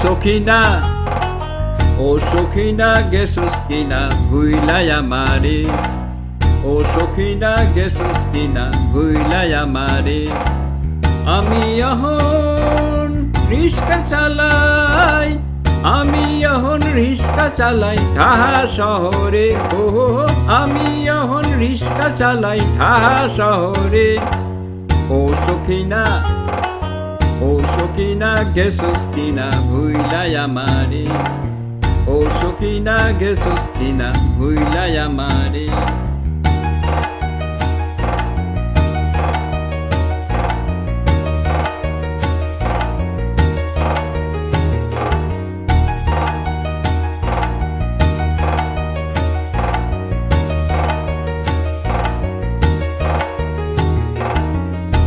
সখিনা ও সখিনা গেছস কিনা ভুইলাই আমারে ও সখিনা গেছস কিনা ভুইলাই আমারে আমি এখন রিস্কা চালাই আমি এখন রিস্কা চালাই ঢাকা শহরে ও আমি এখন রিস্কা চালাই ঢাকা শহরে ও সখিনা গেছস কিনা ভুইলাই আমারে ও সখিনা গেছস কিনা ভুইলাই আমারে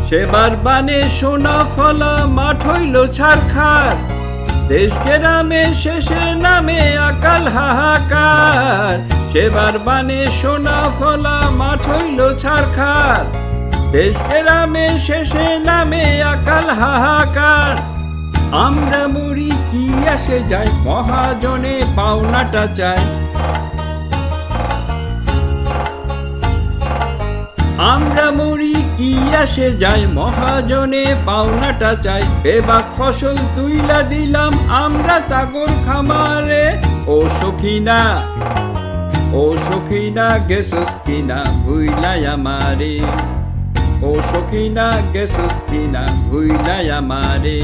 সেবার বানে সোনা ফলা মাঠ হইল ছারখার দেশ গ্রামে শেষে নামে আকাল হাহাকার সেবার বানে সোনা ফলা মাঠ হইল ছারখার দেশ গ্রামে শেষে নামে আকাল হাহাকার আমরা মরি কি আসে যায় মহাজনে পাওনাটা চাই আমরা মরি কি আসে যায় মহাজনে পাওনাটা চাই বেবাক ফসল তুইলা দিলাম আমরা তাগর খামারে ও সখিনা গেছস কিনা ভুইলাই আমারে ও সখিনা গেছস কিনা ভুইলাই আমারে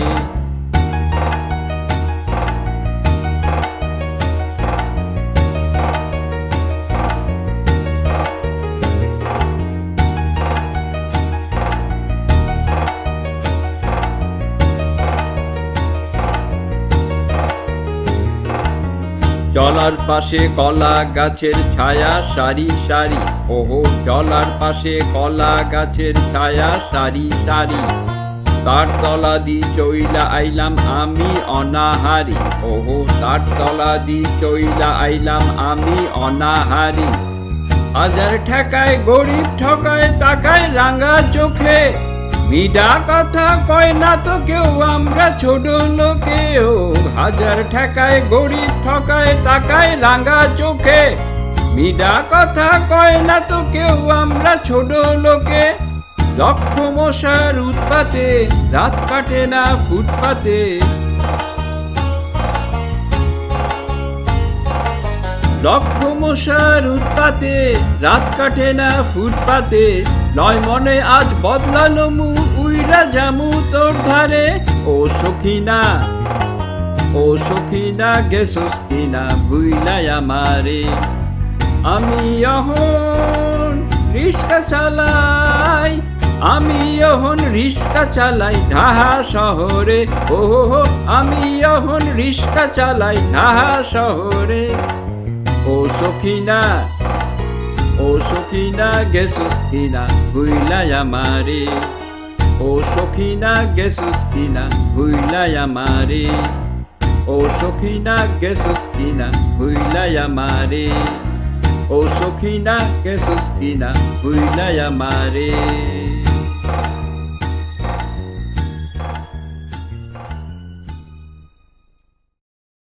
জলার পাশে কলা গাছের ছায়া সারি সারি ওহো জলার পাশে কলা গাছের ছায়া সারি সারি তার তলা দি চইলা আইলাম আমি অনাহারি ওহো তার তলা দি চইলা আইলাম আমি অনাহারি হাজার ঠেকায় গরিব ঠকায় তাকায় রাঙা চোখে মিডা কথা কয় না তো কেউ আমরা ছোট লোকেও হাজার ঠেকায় গরিব ঠকায় তাকায় রাঙা চোখে মিডা কথা কয় না তো কেউ আমরা ছোট লোকে লক্ষ মশার উৎপাতে রাত কাটে না ফুটপাতে লক্ষ মশার উৎপাতে রাত কাটে না ফুটপাতে নয় মনে আজ বদলালো মু উইরা জামু তোর ধারে ও সখিনা গেছস কিনা ভুইলাই আমারে আমি এখন রিস্কা চালাই ঢাকা শহরে ও আমি এখন রিস্কা চালাই ঢাকা শহরে ও সখিনা গেছস কিনা ভুইলাই আমারে ও সখিনা গেছস কিনা ভুইলাই আমারে ও সখিনা গেছস কিনা ভুইলাই আমারে ও সখিনা গেছস কিনা ভুইলাই আমারে